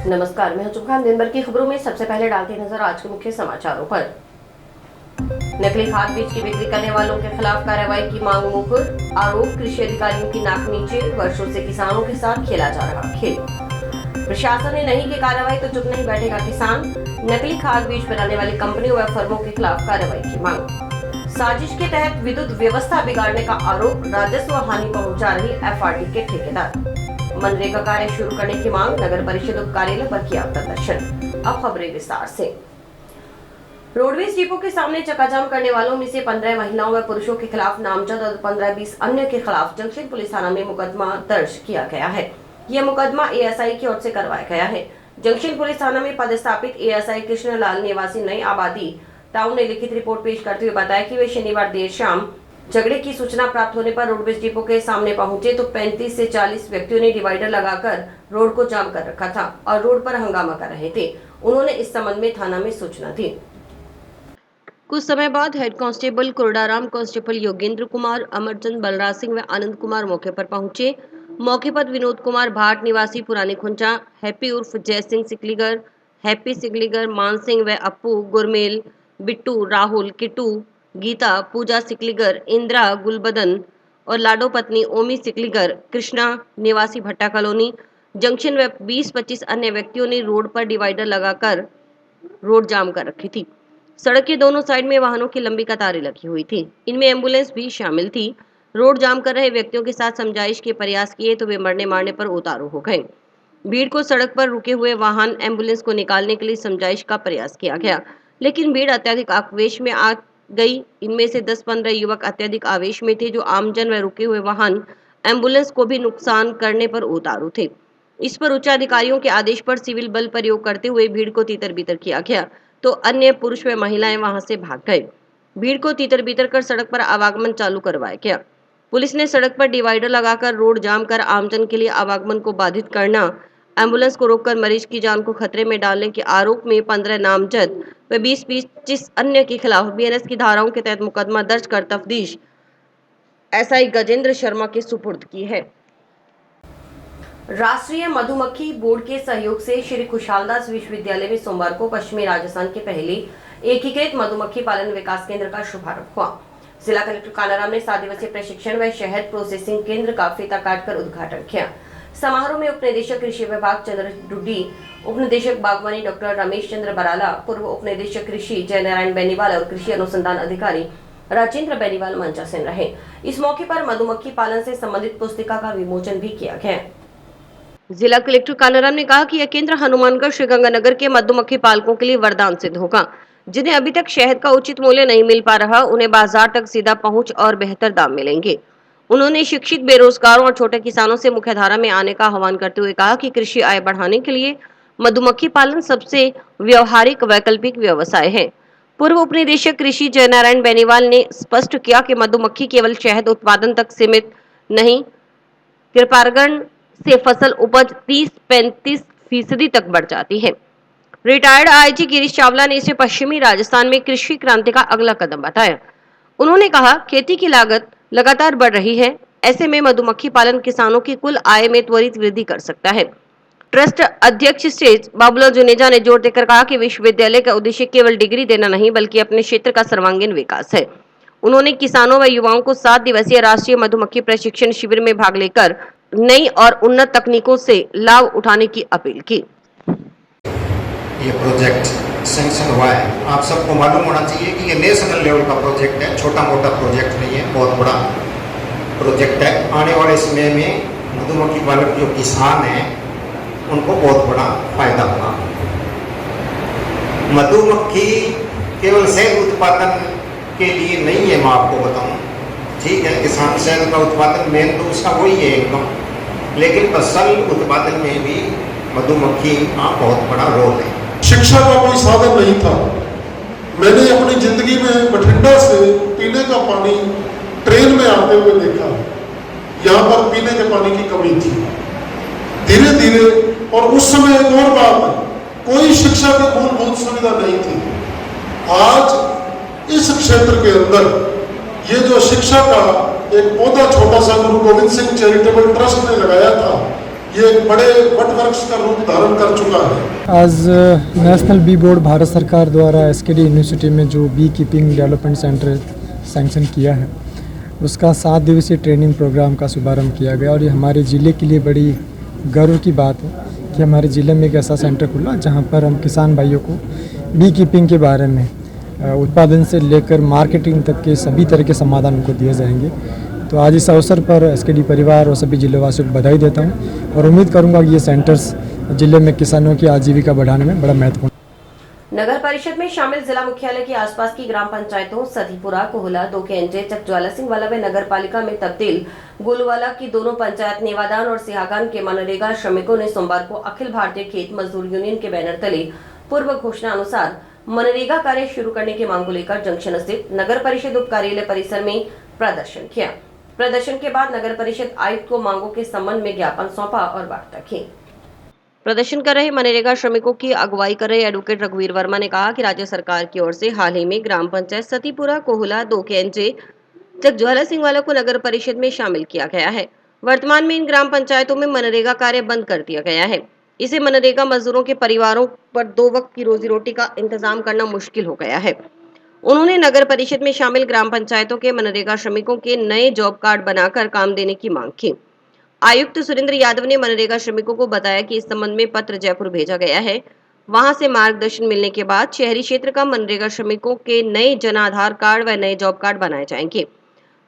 नमस्कार, मैं हूं खान। दिन भर की खबरों में सबसे पहले डालते नजर आज के मुख्य समाचारों पर। नकली खाद बीज की बिक्री करने वालों के खिलाफ कार्रवाई की मांग मुकर। आरोप कृषि अधिकारियों की नाक नीचे। वर्षों से किसानों के साथ खेला जा रहा खेल। प्रशासन ने नहीं की कार्रवाई तो चुप नहीं बैठेगा किसान। नकली खाद बीज बनाने वाली कंपनियों व फर्मों के खिलाफ कार्रवाई की मांग। साजिश के तहत विद्युत व्यवस्था बिगाड़ने का आरोप। राजस्व हानि पहुंचा रही एफआरडी के ठेकेदार। मनरेगा कार्य शुरू करने की मांग। नगर परिषद उप कार्यालय पर किया प्रदर्शन। अब खबरें विस्तार से। रोडवेज डिपो के सामने चक्काजाम करने वालों में से 15 महिलाओं व पुरुषों के खिलाफ नामजद और 15-20 अन्य के खिलाफ जंक्शन पुलिस थाना में मुकदमा दर्ज किया गया है। यह मुकदमा एएसआई की ओर से करवाया गया है। जंक्शन पुलिस थाना में पदस्थापित एएसआई कृष्णलाल निवासी नई आबादी टाउन ने लिखित रिपोर्ट पेश करते हुए बताया कि वे शनिवार देर शाम झगड़े की सूचना प्राप्त होने पर रोडवेज डिपो के सामने पहुंचे तो 35 से 40 व्यक्तियों ने डिवाइडर लगाकर रोड को जाम कर रखा था और रोड पर हंगामा कर रहे थे। उन्होंने इस संबंध में थाना में सूचना दी। कुछ समय बाद head constable Kurdaram, constable Yogendra Kumar, Amarchand, Balraj Singh व आनंद कुमार मौके पर पहुंचे। मौके पर विनोद कुमार भाट निवासी पुरानी खुंचा, हैप्पी उर्फ जय सिंह सिकलीगर, हैप्पी सिकलीगर, मान सिंह व अपू गुरमेल, बिट्टू, राहुल, किट्टू, गीता, पूजा सिकलीगर, इंदिरा, गुलबदन और लाडो पत्नी ओमी सिकलीगर, कृष्णा निवासी भट्टा कॉलोनी जंक्शन व 20-25 अन्य व्यक्तियों ने रोड पर डिवाइडर लगाकर रोड जाम कर रखी थी। सड़क के दोनों साइड में वाहनों की लंबी कतारें लगी हुई थी। इनमें एम्बुलेंस भी शामिल थी। रोड जाम कर रहे व्यक्तियों के साथ समझाइश के प्रयास किए तो वे मरने मारने पर उतारू हो गए। भीड़ को सड़क पर रुके हुए वाहन एम्बुलेंस को निकालने के लिए समझाइश का प्रयास किया गया, लेकिन भीड़ अत्यधिक आवेश में आ गई। इनमें से 10-15 युवक अत्यधिक आवेश में थे जो आमजन व रुके हुए वाहन एम्बुलेंस को भी नुकसान करने पर उतारू थे। इस पर उच्च अधिकारियों के आदेश पर सिविल बल प्रयोग करते हुए भीड़ को तीतर बीतर किया गया तो अन्य पुरुष व महिलाएं वहां से भाग गए। भीड़ को तीतर बीतर कर सड़क पर आवागमन चालू करवाया गया। पुलिस ने सड़क पर डिवाइडर लगाकर रोड जाम कर आमजन के लिए आवागमन को बाधित करना, एम्बुलेंस को रोककर मरीज की जान को खतरे में डालने के आरोप में 15 नामजद व 20-25 अन्य के खिलाफ बीएनएस की धाराओं के तहत मुकदमा दर्ज कर तफ्तीश एसआई गजेंद्र शर्मा के सुपुर्द की है। राष्ट्रीय मधुमक्खी बोर्ड के सहयोग से श्री खुशहालदास विश्वविद्यालय में सोमवार को पश्चिमी राजस्थान के पहले एकीकृत मधुमक्खी पालन विकास केंद्र का शुभारंभ हुआ। जिला कलेक्टर कानाराम ने 7 दिवसीय प्रशिक्षण व शहद प्रोसेसिंग केंद्र का फीता काटकर उद्घाटन किया। समारोह में उप निदेशक कृषि विभाग चंद्र डुड्डी, उप निदेशक बागवानी डॉक्टर रमेश चंद्र बराला, पूर्व उप निदेशक कृषि जयनारायण बेनीवाल और कृषि अनुसंधान अधिकारी राजेंद्र बेनीवाल मंचासीन रहे। इस मौके पर मधुमक्खी पालन से संबंधित पुस्तिका का विमोचन भी किया गया। जिला कलेक्टर कानाराम ने कहा कि यह केंद्र हनुमानगढ़ श्रीगंगानगर के मधुमक्खी पालकों के लिए वरदान सिद्ध होगा। जिन्हें अभी तक शहद का उचित मूल्य नहीं मिल पा रहा, उन्हें बाजार तक सीधा पहुंच और बेहतर दाम मिलेंगे। उन्होंने शिक्षित बेरोजगारों और छोटे किसानों से मुख्यधारा में आने का आह्वान करते हुए कहा कि कृषि आय बढ़ाने के लिए मधुमक्खी पालन सबसे व्यवहारिक वैकल्पिक व्यवसाय है। पूर्व उप निदेशक कृषि जयनारायण बेनीवाल ने स्पष्ट किया कि मधुमक्खी केवल शहद उत्पादन तक सीमित नहीं, कृपारगण से फसल उपज 30-35% तक बढ़ जाती है। रिटायर्ड आईजी गिरीश चावला ने इसे पश्चिमी राजस्थान में कृषि क्रांति का अगला कदम बताया। उन्होंने कहा, खेती की लागत लगातार बढ़ रही है, ऐसे में मधुमक्खी पालन किसानों की कुल आय में त्वरित वृद्धि कर सकता है। ट्रस्ट अध्यक्ष श्री बाबूलाल जुनेजा ने जोर देकर कहा कि विश्वविद्यालय का उद्देश्य केवल डिग्री देना नहीं बल्कि अपने क्षेत्र का सर्वांगीण विकास है। उन्होंने किसानों व युवाओं को 7 दिवसीय राष्ट्रीय मधुमक्खी प्रशिक्षण शिविर में भाग लेकर नई और उन्नत तकनीकों से लाभ उठाने की अपील की। ये प्रोजेक्ट सैंक्शन हुआ है, आप सबको मालूम होना चाहिए कि ये नेशनल लेवल का प्रोजेक्ट है, छोटा मोटा प्रोजेक्ट नहीं है, बहुत बड़ा प्रोजेक्ट है। आने वाले समय में मधुमक्खी पालक जो किसान हैं उनको बहुत बड़ा फायदा होगा। मधुमक्खी केवल शहद उत्पादन के लिए नहीं है, मैं आपको बताऊं, ठीक है, किसान शहद का उत्पादन मेन तो उसका वही है इनकम, लेकिन फसल उत्पादन में भी मधुमक्खी का बहुत बड़ा रोल है। शिक्षा का कोई साधन नहीं था। मैंने अपनी जिंदगी में बठिंडा से पीने का पानी ट्रेन में आते हुए देखा। यहाँ पर पीने के पानी की कमी थी। धीरे धीरे, और उस समय एक और बात है, कोई शिक्षा की मूलभूत सुविधा नहीं थी। आज इस क्षेत्र के अंदर ये जो शिक्षा का एक पौधा छोटा सा गुरु गोविंद सिंह चैरिटेबल ट्रस्ट ने लगाया था, ये एक बड़े वटवृक्ष का रूप धारण कर चुका है। आज नेशनल बी बोर्ड भारत सरकार द्वारा एसकेडी यूनिवर्सिटी में जो beekeeping development centre sanction किया है, उसका 7 दिवसीय ट्रेनिंग प्रोग्राम का शुभारंभ किया गया। और ये हमारे ज़िले के लिए बड़ी गर्व की बात है कि हमारे ज़िले में एक ऐसा सेंटर खुला जहाँ पर हम किसान भाइयों को बी कीपिंग के बारे में उत्पादन से लेकर मार्केटिंग तक के सभी तरह के समाधान उनको दिए जाएंगे। तो आज इस अवसर पर एसकेडी परिवार और सभी जिलेवासियों को बधाई देता हूँ और उम्मीद करूँगा कि ये सेंटर्स जिले में किसानों की आजीविका बढ़ाने में बड़ा महत्वपूर्ण। नगर परिषद में शामिल जिला मुख्यालय के आसपास की ग्राम पंचायतों सतीपुरा, कोहला, दोकेंजे, चकज्वाला सिंह वाला व नगर पालिका में तब्दील गुलवाला की दोनों पंचायत नेवादान और सिहागान के मनरेगा श्रमिकों ने सोमवार को अखिल भारतीय खेत मजदूर यूनियन के बैनर तले पूर्व घोषणा अनुसार मनरेगा कार्य शुरू करने की मांग को लेकर जंक्शन स्थित नगर परिषद उप कार्यालय परिसर में प्रदर्शन किया। प्रदर्शन के बाद नगर परिषद आयुक्त को मांगों के संबंध में ज्ञापन सौंपा और वार्ता की। प्रदर्शन कर रहे मनरेगा श्रमिकों की अगुवाई कर रहे एडवोकेट रघुवीर वर्मा ने कहा कि राज्य सरकार की ओर से हाल ही में ग्राम पंचायत सतीपुरा, कोहला, दोकेंजे, चकज्वाला सिंह वाला को नगर परिषद में शामिल किया गया है। वर्तमान में इन ग्राम पंचायतों में मनरेगा कार्य बंद कर दिया गया है। इसे मनरेगा मजदूरों के परिवारों पर 2 वक्त की रोजी रोटी का इंतजाम करना मुश्किल हो गया है। उन्होंने नगर परिषद में शामिल ग्राम पंचायतों के मनरेगा श्रमिकों के नए जॉब कार्ड बनाकर काम देने की मांग की। आयुक्त सुरेंद्र यादव ने मनरेगा श्रमिकों को बताया कि इस संबंध में पत्र जयपुर भेजा गया है। वहां से मार्गदर्शन मिलने के बाद शहरी क्षेत्र का मनरेगा श्रमिकों के नए जन आधार कार्ड व नए जॉब कार्ड बनाए जाएंगे।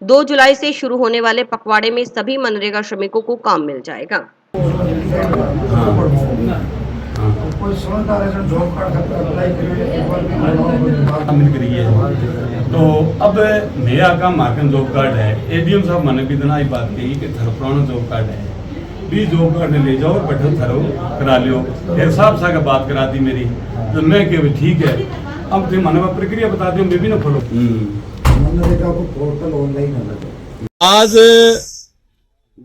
2 जुलाई से शुरू होने वाले पखवाड़े में सभी मनरेगा श्रमिकों को काम मिल जाएगा। मिल रही है तो अब नया का मार्कन जॉब कार्ड है। एडीएम साहब मैंने भी इतना ही बात कही कि थर पुराना जॉब कार्ड है, भी जॉब कार्ड ले जाओ और बैठो थरो करा लियो। फिर साहब सा का बात करा दी मेरी, तो मैं कह ठीक है। अब तुम मैंने प्रक्रिया बता दी, मैं भी ना फॉलो। आज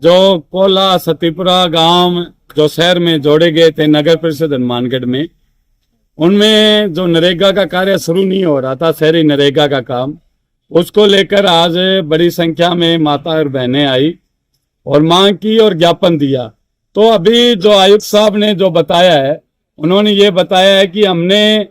जो कोला सतीपुरा गांव जो शहर में जोड़े गए थे नगर परिषद हनुमानगढ़ में, उनमें जो नरेगा का कार्य शुरू नहीं हो रहा था, शहरी नरेगा का काम, उसको लेकर आज बड़ी संख्या में माता और बहनें आई और मांग की और ज्ञापन दिया। तो अभी जो आयुक्त साहब ने जो बताया है, उन्होंने ये बताया है कि हमने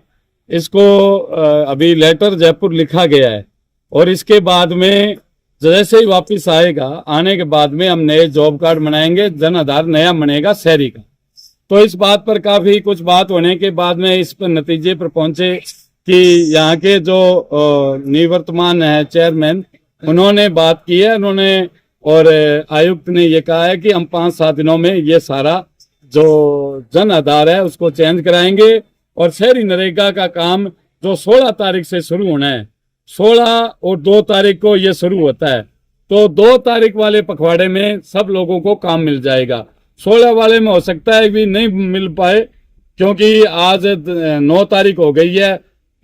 इसको अभी लेटर जयपुर लिखा गया है और इसके बाद में जैसे ही वापस आएगा, आने के बाद में हम नए जॉब कार्ड बनाएंगे, जन आधार नया बनेगा शहरी का। तो इस बात पर काफी कुछ बात होने के बाद में इस पर नतीजे पर पहुंचे कि यहाँ के जो निवर्तमान है चेयरमैन, उन्होंने बात की है, उन्होंने और आयुक्त ने ये कहा है कि हम 5-7 दिनों में ये सारा जो जन आधार है उसको चेंज कराएंगे और शहरी नरेगा का काम जो 16 तारीख से शुरू होना है, 16 और 2 तारीख को ये शुरू होता है। तो 2 तारीख वाले पखवाड़े में सब लोगों को काम मिल जाएगा। 16 वाले में हो सकता है भी नहीं मिल पाए, क्योंकि आज 9 तारीख हो गई है,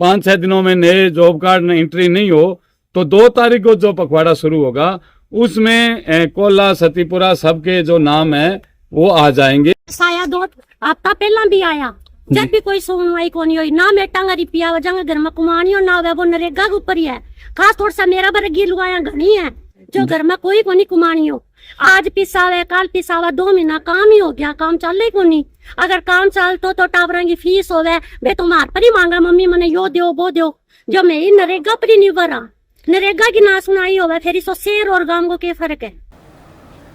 5-6 दिनों में नए जॉब कार्ड एंट्री नहीं हो तो 2 तारीख को जो पखवाड़ा शुरू होगा उसमें कोला सतीपुरा सबके जो नाम है वो आ जाएंगे। साया 2 हफ्ता पहला भी आया, जब भी कोई सुनवाई को नहीं हुई ना। मैं टांगरी पिया वजंग घर में कुमानी और ना वो नरेगा के ऊपर ही है। खास तौर से मेरा बरगी लुगाया घनी है जो घर में कोई को नहीं कुमानी हो। आज पिसावे कल पिसावा 2 महीना काम ही हो गया, काम चले को नहीं। अगर काम चल तो टावरा की फीस होवे वे तुम्हार पर ही मांगा, मम्मी मैंने यो दो वो दो, जो मैं नरेगा पर ही नहीं भरा। नरेगा की ना सुनाई होवे फिर इसो शहर और गांव को क्या फर्क है।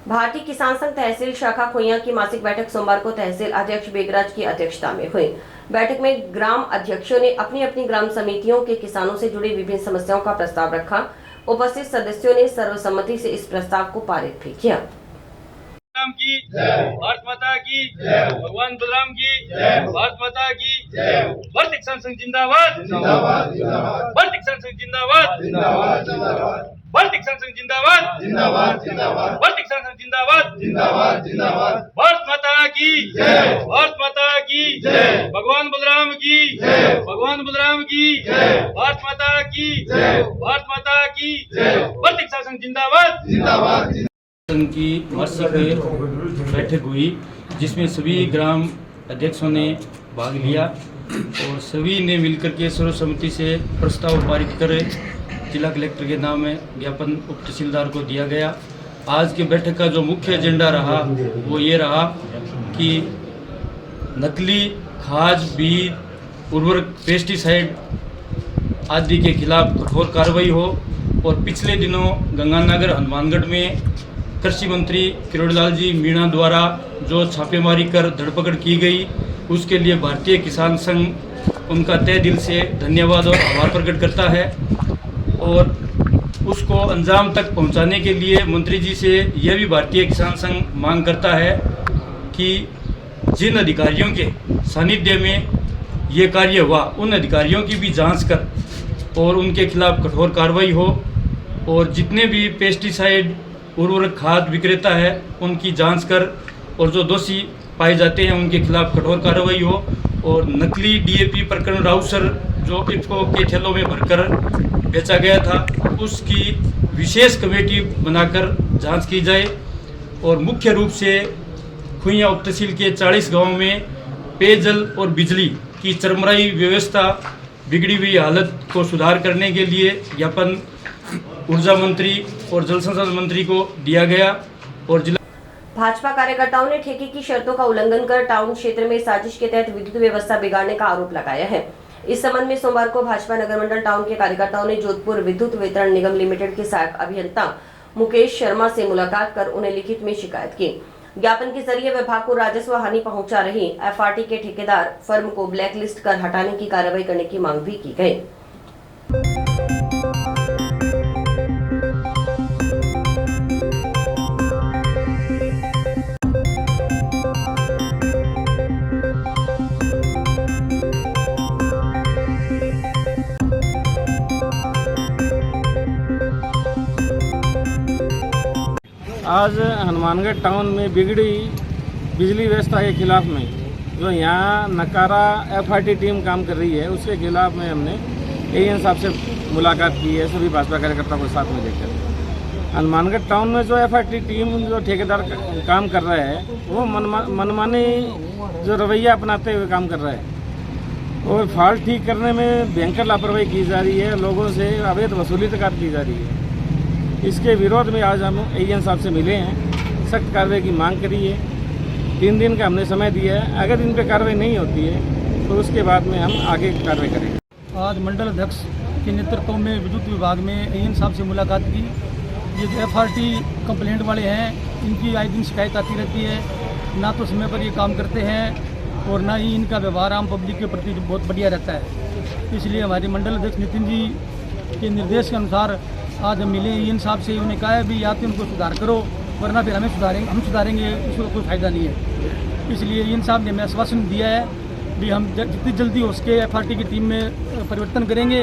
भारतीय किसान संघ तहसील शाखा खोइया की मासिक बैठक सोमवार को तहसील अध्यक्ष बेगराज की अध्यक्षता में हुई। बैठक में ग्राम अध्यक्षों ने अपनी अपनी ग्राम समितियों के किसानों से जुड़ी विभिन्न समस्याओं का प्रस्ताव रखा। उपस्थित सदस्यों ने सर्वसम्मति से इस प्रस्ताव को पारित भी किया। की भारत माता की, भगवान बलराम की, भारत माता की, भारतीय किसान संघ जिंदाबाद, भारतीय किसान संघ जिंदाबाद, भारतीय किसान संघ जिंदाबाद, भारतीय किसान संघ जिंदाबाद, भारत माता की, भारत माता की, भगवान बलराम की, भगवान बलराम की, भारत माता की, भारत माता की, भारतीय किसान संघ जिंदाबाद। संघ की मासिक बैठक हुई जिसमें सभी ग्राम अध्यक्षों ने भाग लिया और सभी ने मिलकर के सर्वसम्मति से प्रस्ताव पारित कर जिला कलेक्टर के नाम में ज्ञापन उप तहसीलदार को दिया गया आज के बैठक का जो मुख्य एजेंडा रहा वो ये रहा कि नकली खाद, बीज, उर्वरक, पेस्टिसाइड आदि के खिलाफ कठोर कार्रवाई हो। और पिछले दिनों गंगानगर हनुमानगढ़ में कृषि मंत्री किरोड़ीलाल जी मीणा द्वारा जो छापेमारी कर धरपकड़ की गई, उसके लिए भारतीय किसान संघ उनका तहे दिल से धन्यवाद और आभार प्रकट करता है। और उसको अंजाम तक पहुंचाने के लिए मंत्री जी से यह भी भारतीय किसान संघ मांग करता है कि जिन अधिकारियों के सानिध्य में ये कार्य हुआ, उन अधिकारियों की भी जांच कर और उनके खिलाफ कठोर कार्रवाई हो। और जितने भी पेस्टिसाइड, उर्वरक, खाद विक्रेता है उनकी जांच कर और जो दोषी पाए जाते हैं उनके खिलाफ कठोर कार्रवाई हो। और नकली डीएपी प्रकरण राउसर जो इफ्को के ठेलों में भरकर बेचा गया था, उसकी विशेष कमेटी बनाकर जांच की जाए। और मुख्य रूप से खुइयां उप तहसील के 40 गाँव में पेयजल और बिजली की चरमराई व्यवस्था, बिगड़ी हुई हालत को सुधार करने के लिए ज्ञापन ऊर्जा मंत्री और जल संसाधन मंत्री को दिया गया। और जिला भाजपा कार्यकर्ताओं ने ठेके की शर्तों का उल्लंघन कर टाउन क्षेत्र में साजिश के तहत विद्युत व्यवस्था बिगाड़ने का आरोप लगाया है। इस संबंध में सोमवार को भाजपा नगर मंडल टाउन के कार्यकर्ताओं ने जोधपुर विद्युत वितरण निगम लिमिटेड के सहायक अभियंता मुकेश शर्मा से मुलाकात कर उन्हें लिखित में शिकायत की। ज्ञापन के जरिए विभाग को राजस्व हानि पहुंचा रही एफआरटी के ठेकेदार फर्म को ब्लैकलिस्ट कर हटाने की कार्रवाई करने की मांग भी की गई। आज हनुमानगढ़ टाउन में बिगड़ी बिजली व्यवस्था के खिलाफ में जो यहाँ नकारा एफआरटी टीम काम कर रही है, उसके खिलाफ में हमने एएन साहब से मुलाकात की है, सभी भाजपा कार्यकर्ताओं को साथ में लेकर। हनुमानगढ़ टाउन में जो एफआरटी टीम जो ठेकेदार काम कर रहा है वो मनमानी जो रवैया अपनाते हुए काम कर रहा है और फॉल्ट ठीक करने में भयंकर लापरवाही की जा रही है, लोगों से अवैध वसूली तक की जा रही है। इसके विरोध में आज हम एएन साहब से मिले हैं, सख्त कार्रवाई की मांग करी है। 3 दिन का हमने समय दिया है, अगर इन पर कार्रवाई नहीं होती है तो उसके बाद में हम आगे कार्रवाई करेंगे। आज मंडल अध्यक्ष के नेतृत्व में विद्युत विभाग में एएन साहब से मुलाकात की। ये जो एफआरटी कंप्लेंट वाले हैं, इनकी आए दिन शिकायत आती रहती है, ना तो समय पर ये काम करते हैं और ना ही इनका व्यवहार आम पब्लिक के प्रति बहुत बढ़िया रहता है। इसलिए हमारे मंडल अध्यक्ष नितिन जी के निर्देश के अनुसार आज हम मिले एएन साहब से। उन्होंने कहा है भी या तो उनको सुधार करो वरना फिर हम सुधारेंगे, उसको कोई फ़ायदा नहीं है। इसलिए एएन साहब ने हमें आश्वासन दिया है भी हम जितनी जल्दी हो सके एफआरटी की टीम में परिवर्तन करेंगे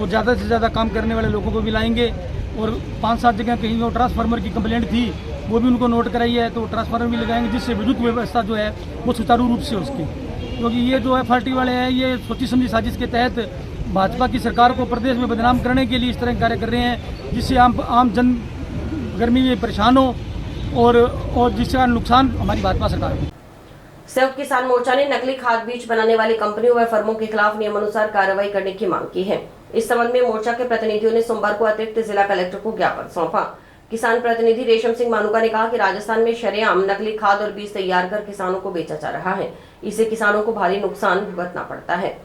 और ज़्यादा से ज़्यादा काम करने वाले लोगों को भी लाएंगे। और 5-7 जगह कहीं वो ट्रांसफार्मर की कंप्लेंट थी वो भी उनको नोट कराई है, तो ट्रांसफार्मर भी लगाएंगे जिससे विद्युत व्यवस्था जो है वो सुचारू रूप से उसकी, क्योंकि ये जो एफआरटी वाले हैं ये सोची समझी साजिश के तहत भाजपा की सरकार को प्रदेश में बदनाम करने के लिए इस तरह कार्य कर रहे हैं, जिससे आम जन गर्मी में परेशान हो और जिसका नुकसान हमारी भाजपा सरकार को। संयुक्त किसान मोर्चा ने नकली खाद बीज बनाने वाली कंपनियों व फर्मों के खिलाफ नियमानुसार कार्रवाई करने की मांग की है। इस संबंध में मोर्चा के प्रतिनिधियों ने सोमवार को अतिरिक्त जिला कलेक्टर को ज्ञापन सौंपा। किसान प्रतिनिधि रेशम सिंह मानुका ने कहा कि राजस्थान में शरेआम नकली खाद और बीज तैयार कर किसानों को बेचा जा रहा है, इससे किसानों को भारी नुकसान भुगतना पड़ता है।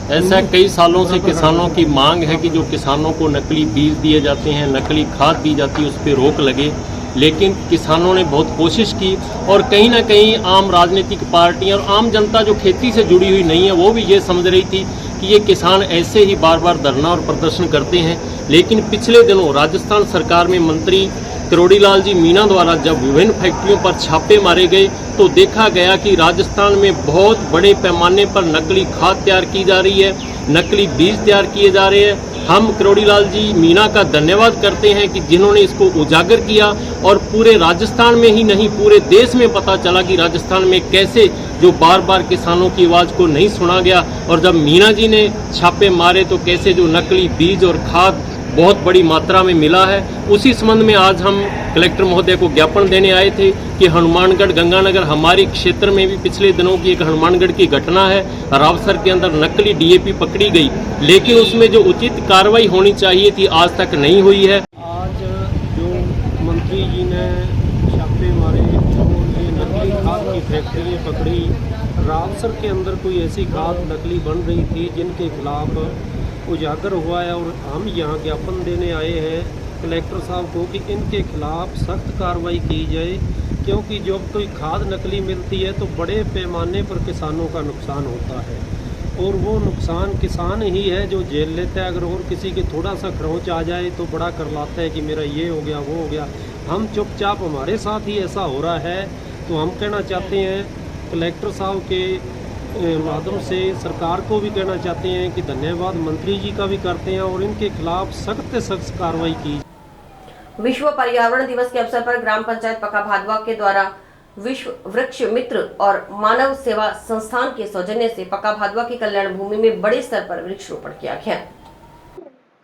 ऐसा कई सालों से किसानों की मांग है कि जो किसानों को नकली बीज दिए जाते हैं, नकली खाद दी जाती है, उस पर रोक लगे। लेकिन किसानों ने बहुत कोशिश की और कहीं ना कहीं आम राजनीतिक पार्टियां और आम जनता जो खेती से जुड़ी हुई नहीं है वो भी ये समझ रही थी कि ये किसान ऐसे ही बार बार धरना और प्रदर्शन करते हैं। लेकिन पिछले दिनों राजस्थान सरकार में मंत्री किरोड़ीलाल जी मीणा द्वारा जब विभिन्न फैक्ट्रियों पर छापे मारे गए तो देखा गया कि राजस्थान में बहुत बड़े पैमाने पर नकली खाद तैयार की जा रही है, नकली बीज तैयार किए जा रहे हैं। हम किरोड़ीलाल जी मीणा का धन्यवाद करते हैं कि जिन्होंने इसको उजागर किया और पूरे राजस्थान में ही नहीं पूरे देश में पता चला कि राजस्थान में कैसे जो बार बार किसानों की आवाज़ को नहीं सुना गया और जब मीणा जी ने छापे मारे तो कैसे जो नकली बीज और खाद बहुत बड़ी मात्रा में मिला है। उसी संबंध में आज हम कलेक्टर महोदय को ज्ञापन देने आए थे कि हनुमानगढ़ गंगानगर हमारे क्षेत्र में भी पिछले दिनों की एक हनुमानगढ़ की घटना है। रावसर के अंदर नकली डीएपी पकड़ी गई, लेकिन उसमें जो उचित कार्रवाई होनी चाहिए थी आज तक नहीं हुई है। आज जो मंत्री जी ने छापे मारे और ये नकली खाद की फैक्ट्री पकड़ी, रावसर के अंदर कोई ऐसी खाद नकली बन रही थी जिनके खिलाफ उजागर हुआ है और हम यहाँ ज्ञापन देने आए हैं कलेक्टर साहब को कि इनके खिलाफ सख्त कार्रवाई की जाए, क्योंकि जब कोई खाद नकली मिलती है तो बड़े पैमाने पर किसानों का नुकसान होता है और वो नुकसान किसान ही है जो झेल लेता है। अगर और किसी के थोड़ा सा खरोंच आ जाए तो बड़ा कर लाता है कि मेरा ये हो गया वो हो गया। हम चुपचाप, हमारे साथ ही ऐसा हो रहा है। तो हम कहना चाहते हैं कलेक्टर साहब के माध्यम से सरकार को भी कहना चाहते हैं कि धन्यवाद मंत्री जी का भी करते हैं और इनके खिलाफ सख्त से सख्त कार्रवाई की। विश्व पर्यावरण दिवस के अवसर पर ग्राम पंचायत पक्का भादवा के द्वारा विश्व वृक्ष मित्र और मानव सेवा संस्थान के सौजन्य से पक्का भादवा की कल्याण भूमि में बड़े स्तर पर वृक्षारोपण किया गया।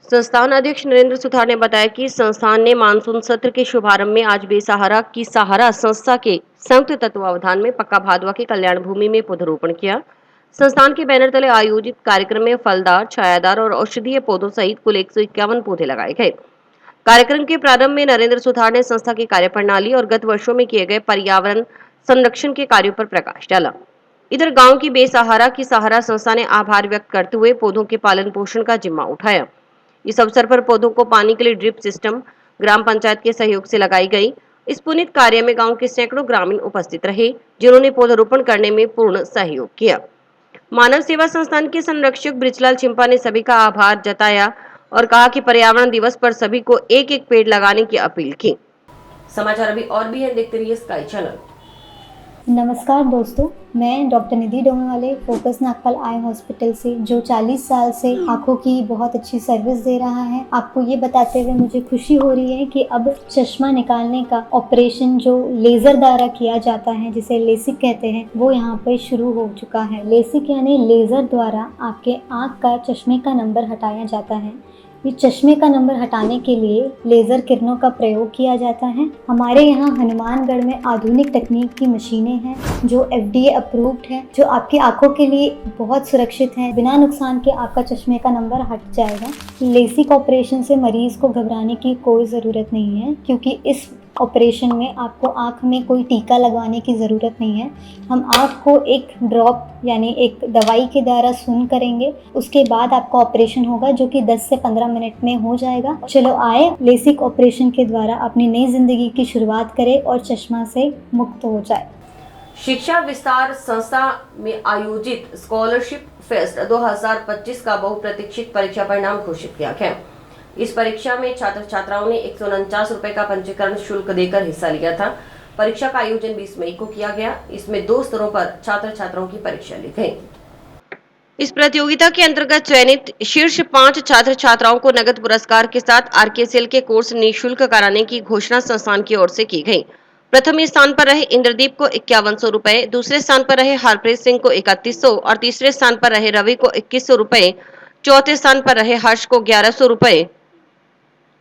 संस्थान अध्यक्ष नरेंद्र सुथार ने बताया कि संस्थान ने मानसून सत्र के शुभारंभ में आज बेसहारा की सहारा संस्था के संयुक्त तत्वावधान में पक्का भादवा की कल्याण भूमि में पौधरोपण किया। संस्थान के बैनर तले आयोजित कार्यक्रम में फलदार, छायादार और औषधीय पौधों सहित कुल 151 पौधे लगाए गए। कार्यक्रम के प्रारंभ में नरेंद्र सुथार ने संस्था की कार्यप्रणाली और गत वर्षों में किए गए पर्यावरण संरक्षण के कार्यों पर प्रकाश डाला। इधर गांव की बेसहारा की सहारा संस्था ने आभार व्यक्त करते हुए पौधों के पालन पोषण का जिम्मा उठाया। इस अवसर पर पौधों को पानी के लिए ड्रिप सिस्टम ग्राम पंचायत के सहयोग से लगाई गई। इस पुनीत कार्य में गांव के सैकड़ों ग्रामीण उपस्थित रहे, जिन्होंने पौधरोपण करने में पूर्ण सहयोग किया। मानव सेवा संस्थान के संरक्षक ब्रिजलाल चिंपा ने सभी का आभार जताया और कहा कि पर्यावरण दिवस पर सभी को एक एक पेड़ लगाने की अपील की। समाचार अभी और भी है, देखते रहिए स्काई चैनल। नमस्कार दोस्तों, मैं डॉक्टर निधि डोमेवाले फोकस नागपाल आई हॉस्पिटल से, जो 40 साल से आंखों की बहुत अच्छी सर्विस दे रहा है। आपको ये बताते हुए मुझे खुशी हो रही है कि अब चश्मा निकालने का ऑपरेशन जो लेजर द्वारा किया जाता है, जिसे लेसिक कहते हैं, वो यहाँ पे शुरू हो चुका है। लेसिक यानी लेजर द्वारा आपके आँख का चश्मे का नंबर हटाया जाता है। ये चश्मे का नंबर हटाने के लिए लेज़र किरणों का प्रयोग किया जाता है। हमारे यहाँ हनुमानगढ़ में आधुनिक तकनीक की मशीनें हैं जो FDA अप्रूव्ड है, जो आपकी आंखों के लिए बहुत सुरक्षित है। बिना नुकसान के आपका चश्मे का नंबर हट जाएगा। लेसिक ऑपरेशन से मरीज़ को घबराने की कोई ज़रूरत नहीं है, क्योंकि इस ऑपरेशन में आपको आँख में कोई टीका लगवाने की ज़रूरत नहीं है। हम आँख को एक ड्रॉप यानी एक दवाई के द्वारा सून करेंगे, उसके बाद आपका ऑपरेशन होगा, जो कि 10 से 15 मिनट में हो जाएगा। चलो आए लेसिक ऑपरेशन के द्वारा अपनी नई जिंदगी की शुरुआत करें और चश्मा से मुक्त हो जाए। शिक्षा विस्तार संस्था में आयोजित स्कॉलरशिप फेस्ट 2025 का बहुप्रतीक्षित परीक्षा परिणाम घोषित किया गया। इस परीक्षा में छात्र छात्राओं ने 149 रुपए का पंजीकरण शुल्क देकर हिस्सा लिया था। परीक्षा का आयोजन 20 मई को किया गया। इसमें 2 स्तरों पर छात्र छात्राओं की परीक्षा ली गई। इस प्रतियोगिता के अंतर्गत चयनित शीर्ष 5 छात्र छात्राओं को नगद पुरस्कार के साथ RKCL के कोर्स निःशुल्क कराने की घोषणा संस्थान की ओर से की गई। प्रथम स्थान पर रहे इंद्रदीप को 5100 रुपए, दूसरे स्थान पर रहे हरप्रीत सिंह को 3100 और तीसरे स्थान पर रहे रवि को 2100 रुपए, चौथे स्थान पर रहे हर्ष को 1100 रुपए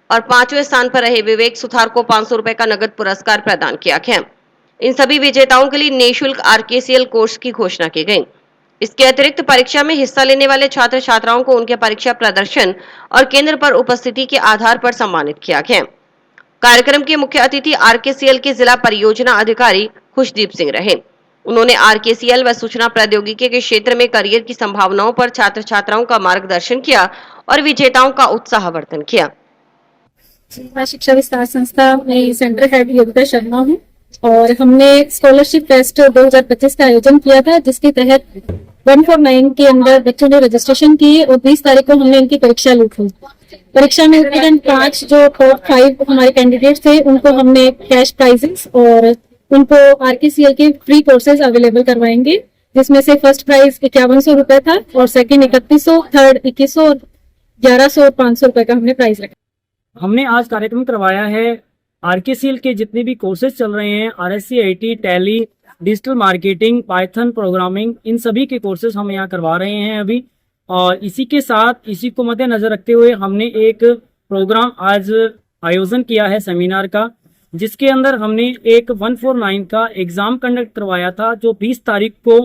और 5वें स्थान पर रहे विवेक सुथार को 500 रुपए का नगद पुरस्कार प्रदान किया गया। इन सभी विजेताओं के लिए निःशुल्क RKCL कोर्स की घोषणा की गई। इसके अतिरिक्त परीक्षा में हिस्सा लेने वाले छात्र छात्राओं को उनके परीक्षा प्रदर्शन और केंद्र पर उपस्थिति के आधार पर सम्मानित किया गया। कार्यक्रम के मुख्य अतिथि RKCL के जिला परियोजना अधिकारी खुशदीप सिंह रहे। उन्होंने RKCL व सूचना प्रौद्योगिकी के क्षेत्र में करियर की संभावनाओं पर छात्र छात्राओं का मार्गदर्शन किया और विजेताओं का उत्साहवर्धन किया। मैं शिक्षा विस्तार संस्था में सेंटर हेड योगिता शर्मा हूँ और हमने स्कॉलरशिप फेस्ट 2025 का आयोजन किया था, जिसके तहत 149 के अंदर बच्चों ने रजिस्ट्रेशन किए और 20 तारीख को हमने उनकी परीक्षा ली थी। परीक्षा में उत्तीर्ण 5 जो टॉप 5 हमारे कैंडिडेट थे, उनको हमने कैश प्राइजेस और उनको RKCL के फ्री कोर्सेज अवेलेबल करवाएंगे, जिसमें से फर्स्ट प्राइज 5100 रुपए था और सेकंड 3100, थर्ड 2100 और 1100 और 500 रुपए का हमने प्राइज रखा। हमने आज कार्यक्रम करवाया है RKCL के जितने भी कोर्सेज चल रहे हैं, RSC, IT, Tally, digital marketing, Python programming, इन सभी के कोर्सेज हम यहाँ करवा रहे हैं अभी। और इसी के साथ इसी को मद्देनजर रखते हुए हमने एक प्रोग्राम आज आयोजन किया है सेमिनार का, जिसके अंदर हमने एक 149 का एग्ज़ाम कंडक्ट करवाया था, जो 20 तारीख को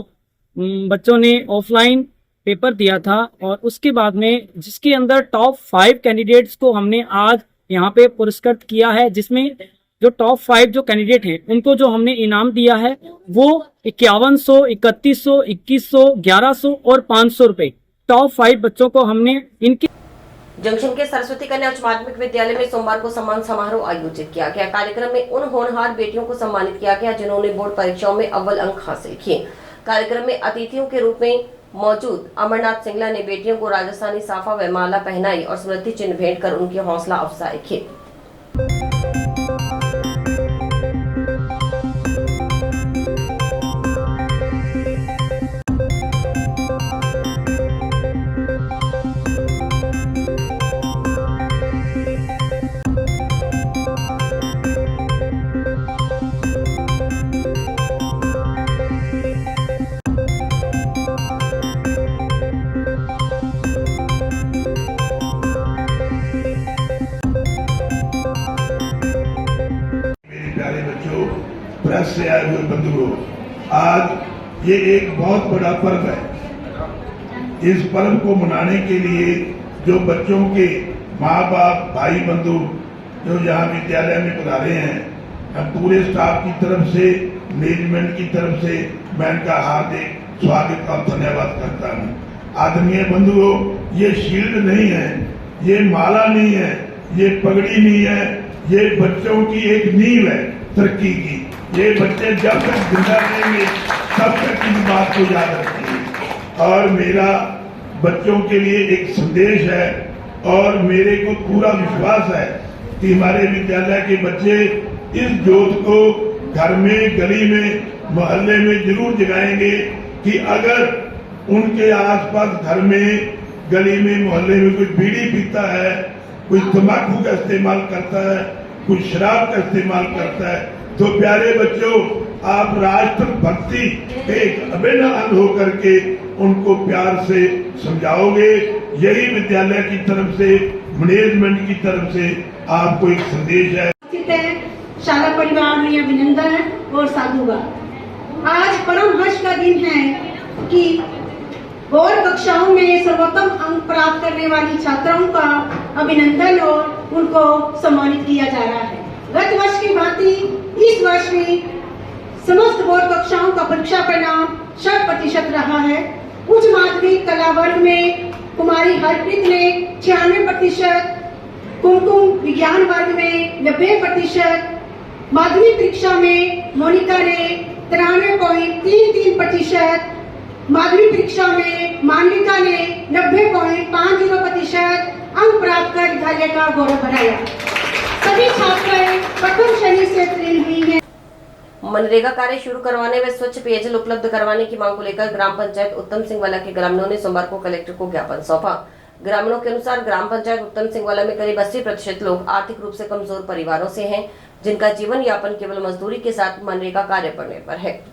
बच्चों ने ऑफलाइन पेपर दिया था। और उसके बाद में जिसके अंदर टॉप 5 कैंडिडेट्स को हमने आज यहाँ पे पुरस्कृत किया है, जिसमें जो टॉप 5 जो कैंडिडेट हैं उनको जो हमने इनाम दिया है वो 5100, 3100, 2100, 1100 और 500 रुपये। टॉप 5 बच्चों को हमने इनके जंक्शन के सरस्वती कन्या उच्च माध्यमिक विद्यालय में सोमवार को सम्मान समारोह आयोजित किया गया। कार्यक्रम में उन होनहार बेटियों को सम्मानित किया गया जिन्होंने बोर्ड परीक्षाओं में अव्वल अंक हासिल किए। कार्यक्रम में अतिथियों के रूप में मौजूद अमरनाथ सिंगला ने बेटियों को राजस्थानी साफा व माला पहनाई और स्मृति चिन्ह भेंट कर उनकी हौसला अफजाई की। प्रेस से आए हुए बंधुओं, आज ये एक बहुत बड़ा पर्व है। इस पर्व को मनाने के लिए जो बच्चों के माँ बाप, भाई बंधु जो यहाँ विद्यालय में पधारे हैं, हम पूरे स्टाफ की तरफ से, मैनेजमेंट की तरफ से मैं इनका हार्दिक स्वागत और धन्यवाद करता हूँ। आदरणीय बंधुओं, ये शील्ड नहीं है, ये माला नहीं है, ये पगड़ी नहीं है, ये बच्चों की एक नींव है तरक्की की। ये बच्चे जब तक जिंदा रहेंगे तब तक इस बात को याद रखेंगे। और मेरा बच्चों के लिए एक संदेश है और मेरे को पूरा विश्वास है कि हमारे विद्यालय के बच्चे इस जोत को घर में, गली में, मोहल्ले में जरूर जगाएंगे कि अगर उनके आसपास घर में, गली में, मोहल्ले में कोई बीड़ी पीता है, कोई तंबाकू का इस्तेमाल करता है, कोई शराब का इस्तेमाल करता है, तो प्यारे बच्चों, आप राष्ट्र भक्ति के एक अभिन्न अंग होकर के उनको प्यार से समझाओगे। यही विद्यालय की तरफ से, मैनेजमेंट की तरफ से आपको एक संदेश है। शाला परिवार में अभिनंदन और साधुवाद। आज परम हर्ष का दिन है कि बोर्ड कक्षाओं में सर्वोत्तम अंक प्राप्त करने वाली छात्राओं का अभिनंदन और उनको सम्मानित किया जा रहा है। गत वर्ष की भांति इस वर्ष भी समस्त बोर्ड कक्षाओं का परीक्षा परिणाम 100% रहा है। उच्च माध्यमिक कला वर्ग में कुमारी हरप्रीत ने 96%, कुमकुम विज्ञान वर्ग में 90%, माध्यमिक परीक्षा में मोनिका ने 93.33%, माध्यमिक परीक्षा में मालविका ने 90.50% अंक प्राप्त कर विद्यालय का गौरव बढ़ाया। सभी छात्राएं प्रथम श्रेणी से उत्तीर्ण हुई हैं। मनरेगा कार्य शुरू करवाने व स्वच्छ पेयजल उपलब्ध करवाने की मांग को लेकर ग्राम पंचायत उत्तम सिंह वाला के ग्रामीणों ने सोमवार को कलेक्टर को ज्ञापन सौंपा। ग्रामीणों के अनुसार ग्राम पंचायत उत्तम सिंह वाला में करीब 80% लोग आर्थिक रूप से कमजोर परिवारों से हैं, जिनका जीवन यापन केवल मजदूरी के साथ मनरेगा कार्य पर निर्भर है।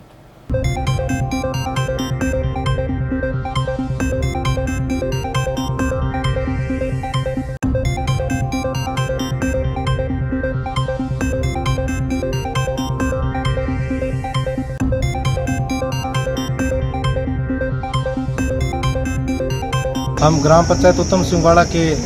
हम ग्राम पंचायत उत्तम सिंहवाड़ा के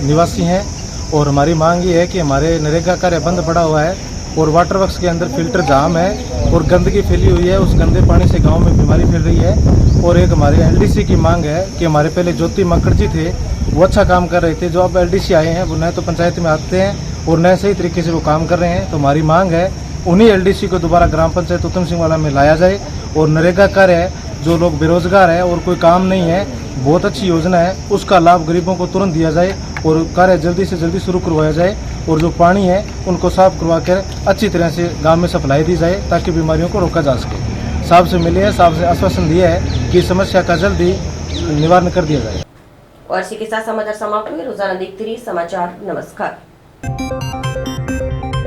निवासी हैं और हमारी मांग ये है कि हमारे नरेगा कार्य बंद पड़ा हुआ है और वाटर वर्क्स के अंदर फिल्टर जाम है और गंदगी फैली हुई है। उस गंदे पानी से गांव में बीमारी फैल रही है। और एक हमारे एलडीसी की मांग है कि हमारे पहले ज्योति मक्कड़ जी थे, वो अच्छा काम कर रहे थे। जो अब एलडीसी आए हैं वो नए तो पंचायत में आते हैं और नए सही तरीके से वो काम कर रहे हैं। तो हमारी मांग है उन्हीं एलडीसी को दोबारा ग्राम पंचायत उत्तम सिंहवाड़ा में लाया जाए और नरेगा कार्य जो लोग बेरोजगार है और कोई काम नहीं है, बहुत अच्छी योजना है, उसका लाभ गरीबों को तुरंत दिया जाए और कार्य जल्दी से जल्दी शुरू करवाया जाए। और जो पानी है उनको साफ करवा कर अच्छी तरह से गांव में सप्लाई दी जाए ताकि बीमारियों को रोका जा सके। साहब से मिले हैं, साहब से आश्वासन दिया है कि समस्या का जल्दी निवारण कर दिया जाए। और इसी के साथ समाचार समाप्त हुए। रोजाना देखते रहिए समाचार। नमस्कार।